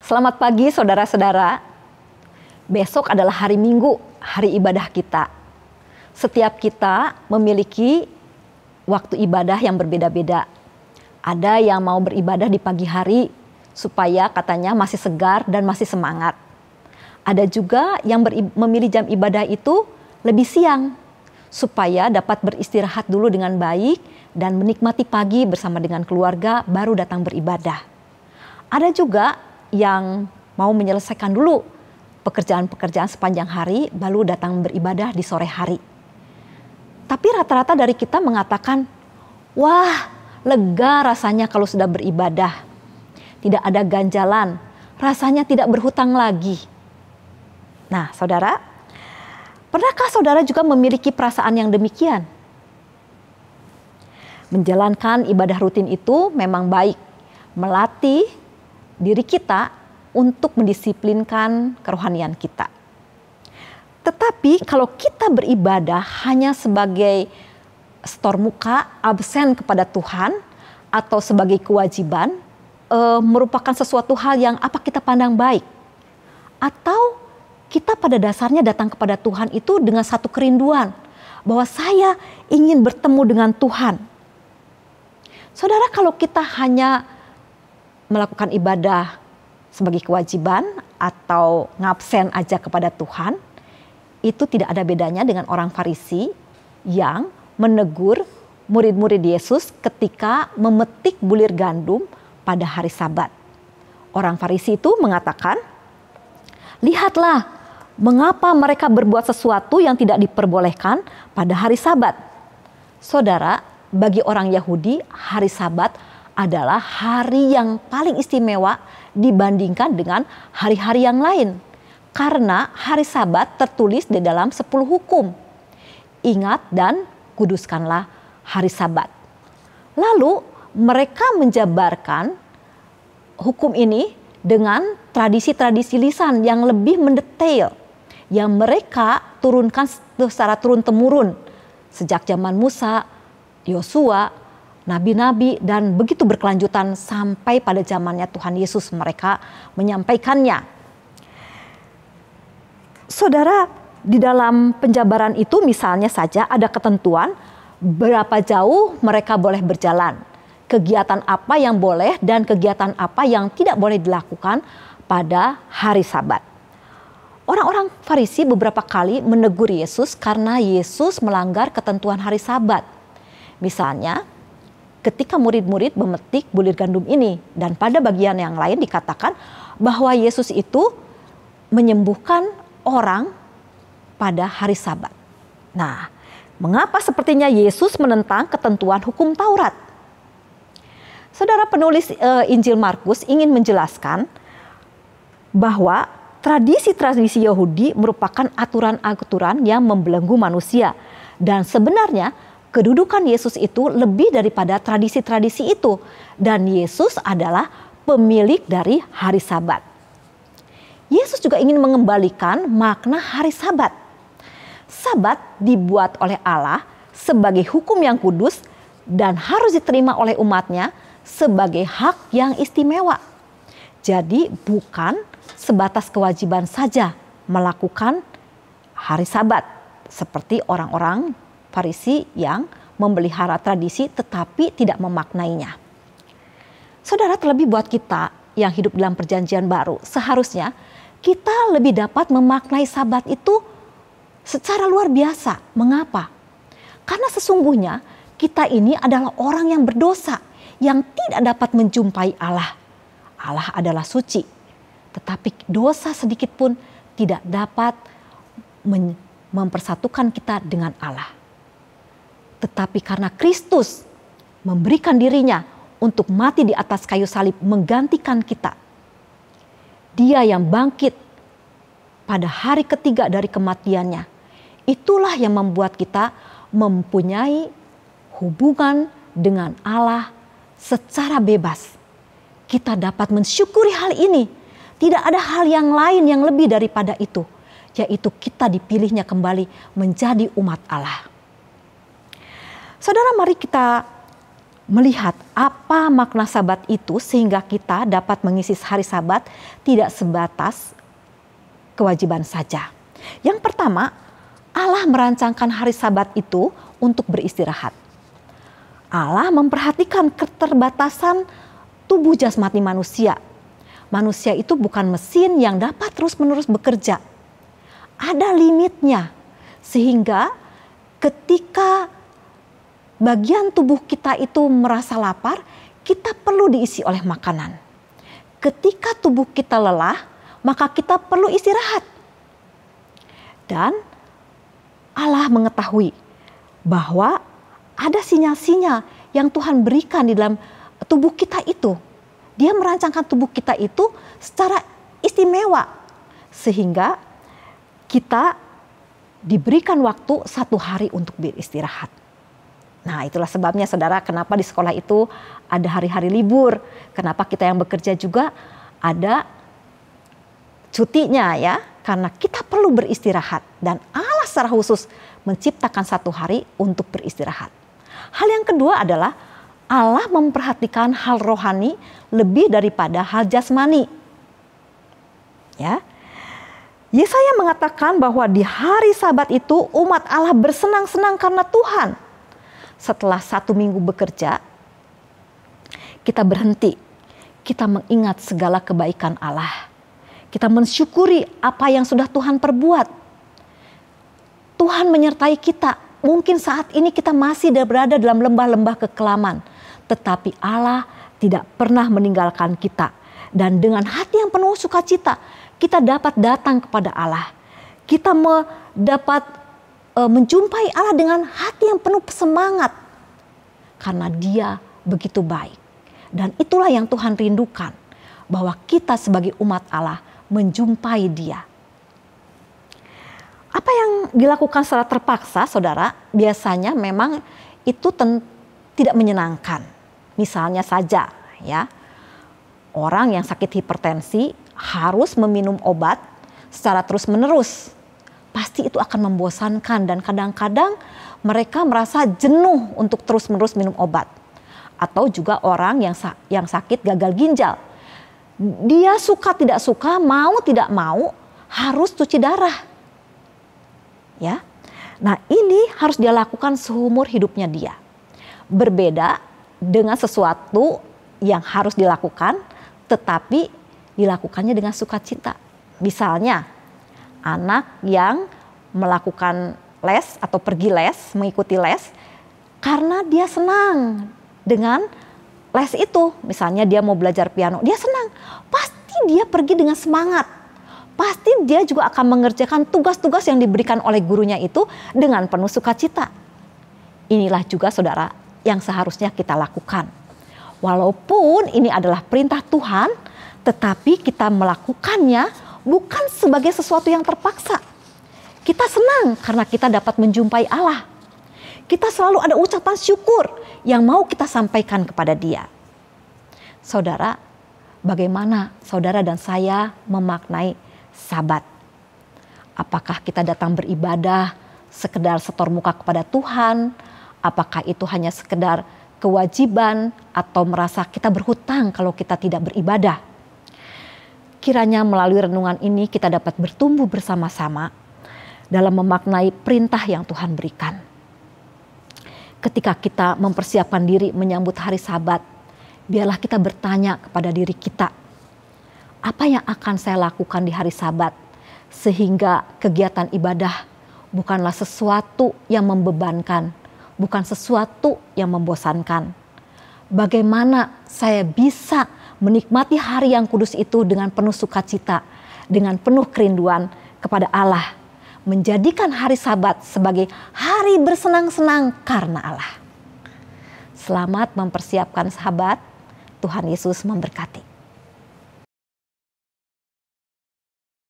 Selamat pagi saudara-saudara. Besok adalah hari Minggu, hari ibadah kita. Setiap kita memiliki waktu ibadah yang berbeda-beda. Ada yang mau beribadah di pagi hari supaya katanya masih segar dan masih semangat. Ada juga yang memilih jam ibadah itu lebih siang supaya dapat beristirahat dulu dengan baik dan menikmati pagi bersama dengan keluarga baru datang beribadah. Ada juga yang mau menyelesaikan dulu pekerjaan-pekerjaan sepanjang hari baru datang beribadah di sore hari. Tapi rata-rata dari kita mengatakan, wah lega rasanya kalau sudah beribadah. Tidak ada ganjalan, rasanya tidak berhutang lagi. Nah saudara, pernahkah saudara juga memiliki perasaan yang demikian? Menjalankan ibadah rutin itu memang baik, melatih diri kita untuk mendisiplinkan kerohanian kita. Tetapi kalau kita beribadah hanya sebagai setor muka, absen kepada Tuhan, atau sebagai kewajiban, merupakan sesuatu hal yang apa kita pandang baik. Atau kita pada dasarnya datang kepada Tuhan itu dengan satu kerinduan, bahwa saya ingin bertemu dengan Tuhan. Saudara, kalau kita hanya melakukan ibadah sebagai kewajiban atau ngabsen aja kepada Tuhan, itu tidak ada bedanya dengan orang Farisi yang menegur murid-murid Yesus ketika memetik bulir gandum pada hari Sabat. Orang Farisi itu mengatakan, lihatlah mengapa mereka berbuat sesuatu yang tidak diperbolehkan pada hari Sabat. Saudara, bagi orang Yahudi hari Sabat adalah hari yang paling istimewa dibandingkan dengan hari-hari yang lain. Karena hari Sabat tertulis di dalam 10 hukum. Ingat dan kuduskanlah hari Sabat. Lalu mereka menjabarkan hukum ini dengan tradisi-tradisi lisan yang lebih mendetail. Yang mereka turunkan secara turun-temurun. Sejak zaman Musa, Yosua, nabi-nabi, dan begitu berkelanjutan sampai pada zamannya Tuhan Yesus mereka menyampaikannya. Saudara, di dalam penjabaran itu misalnya saja ada ketentuan berapa jauh mereka boleh berjalan, kegiatan apa yang boleh dan kegiatan apa yang tidak boleh dilakukan pada hari Sabat. Orang-orang Farisi beberapa kali menegur Yesus karena Yesus melanggar ketentuan hari Sabat. Misalnya, ketika murid-murid memetik bulir gandum ini, dan pada bagian yang lain dikatakan bahwa Yesus itu menyembuhkan orang pada hari Sabat. Nah, mengapa sepertinya Yesus menentang ketentuan hukum Taurat? Saudara, penulis Injil Markus ingin menjelaskan bahwa tradisi-tradisi Yahudi merupakan aturan-aturan yang membelenggu manusia, dan sebenarnya kedudukan Yesus itu lebih daripada tradisi-tradisi itu. Dan Yesus adalah pemilik dari hari Sabat. Yesus juga ingin mengembalikan makna hari Sabat. Sabat dibuat oleh Allah sebagai hukum yang kudus dan harus diterima oleh umatnya sebagai hak yang istimewa. Jadi bukan sebatas kewajiban saja melakukan hari Sabat seperti orang-orang Farisi yang memelihara tradisi tetapi tidak memaknainya. Saudara, terlebih buat kita yang hidup dalam perjanjian baru, seharusnya kita lebih dapat memaknai Sabat itu secara luar biasa. Mengapa? Karena sesungguhnya kita ini adalah orang yang berdosa, yang tidak dapat menjumpai Allah. Allah adalah suci, tetapi dosa sedikit pun tidak dapat mempersatukan kita dengan Allah. Tetapi karena Kristus memberikan dirinya untuk mati di atas kayu salib menggantikan kita. Dia yang bangkit pada hari ketiga dari kematiannya. Itulah yang membuat kita mempunyai hubungan dengan Allah secara bebas. Kita dapat mensyukuri hal ini. Tidak ada hal yang lain yang lebih daripada itu. Yaitu kita dipilihnya kembali menjadi umat Allah. Saudara, mari kita melihat apa makna Sabat itu sehingga kita dapat mengisi hari Sabat tidak sebatas kewajiban saja. Yang pertama, Allah merancangkan hari Sabat itu untuk beristirahat. Allah memperhatikan keterbatasan tubuh jasmani manusia. Manusia itu bukan mesin yang dapat terus-menerus bekerja. Ada limitnya, sehingga ketika bagian tubuh kita itu merasa lapar, kita perlu diisi oleh makanan. Ketika tubuh kita lelah, maka kita perlu istirahat. Dan Allah mengetahui bahwa ada sinyal-sinyal yang Tuhan berikan di dalam tubuh kita itu. Dia merancangkan tubuh kita itu secara istimewa, sehingga kita diberikan waktu 1 hari untuk beristirahat. Nah, itulah sebabnya saudara, kenapa di sekolah itu ada hari-hari libur. Kenapa kita yang bekerja juga ada cutinya ya. Karena kita perlu beristirahat. Dan Allah secara khusus menciptakan 1 hari untuk beristirahat. Hal yang kedua adalah Allah memperhatikan hal rohani lebih daripada hal jasmani. Ya. Yesaya mengatakan bahwa di hari Sabat itu umat Allah bersenang-senang karena Tuhan. Setelah 1 minggu bekerja, kita berhenti. Kita mengingat segala kebaikan Allah. Kita mensyukuri apa yang sudah Tuhan perbuat. Tuhan menyertai kita. Mungkin saat ini kita masih berada dalam lembah-lembah kekelaman. Tetapi Allah tidak pernah meninggalkan kita. Dan dengan hati yang penuh sukacita, kita dapat datang kepada Allah. Kita dapat menjumpai Allah dengan hati yang penuh semangat. Karena Dia begitu baik. Dan itulah yang Tuhan rindukan. Bahwa kita sebagai umat Allah menjumpai Dia. Apa yang dilakukan secara terpaksa, saudara, biasanya memang itu tidak menyenangkan. Misalnya saja, ya, orang yang sakit hipertensi harus meminum obat secara terus-menerus. Pasti itu akan membosankan dan kadang-kadang mereka merasa jenuh untuk terus-menerus minum obat. Atau juga orang yang sakit gagal ginjal. Dia suka tidak suka, mau tidak mau harus cuci darah. Ya. Nah, ini harus dia lakukan seumur hidupnya dia. Berbeda dengan sesuatu yang harus dilakukan tetapi dilakukannya dengan sukacita. Misalnya anak yang melakukan les atau pergi les, mengikuti les karena dia senang dengan les itu. Misalnya dia mau belajar piano, dia senang. Pasti dia pergi dengan semangat. Pasti dia juga akan mengerjakan tugas-tugas yang diberikan oleh gurunya itu dengan penuh sukacita. Inilah juga saudara yang seharusnya kita lakukan. Walaupun ini adalah perintah Tuhan, tetapi kita melakukannya bukan sebagai sesuatu yang terpaksa. Kita senang karena kita dapat menjumpai Allah. Kita selalu ada ucapan syukur yang mau kita sampaikan kepada Dia. Saudara, bagaimana saudara dan saya memaknai Sabat? Apakah kita datang beribadah sekedar setor muka kepada Tuhan? Apakah itu hanya sekedar kewajiban atau merasa kita berhutang kalau kita tidak beribadah? Kiranya melalui renungan ini kita dapat bertumbuh bersama-sama dalam memaknai perintah yang Tuhan berikan. Ketika kita mempersiapkan diri menyambut hari Sabat, biarlah kita bertanya kepada diri kita, apa yang akan saya lakukan di hari Sabat sehingga kegiatan ibadah bukanlah sesuatu yang membebankan, bukan sesuatu yang membosankan. Bagaimana saya bisa menikmati hari yang kudus itu dengan penuh sukacita, dengan penuh kerinduan kepada Allah, menjadikan hari Sabat sebagai hari bersenang-senang karena Allah. Selamat mempersiapkan Sabat. Tuhan Yesus memberkati.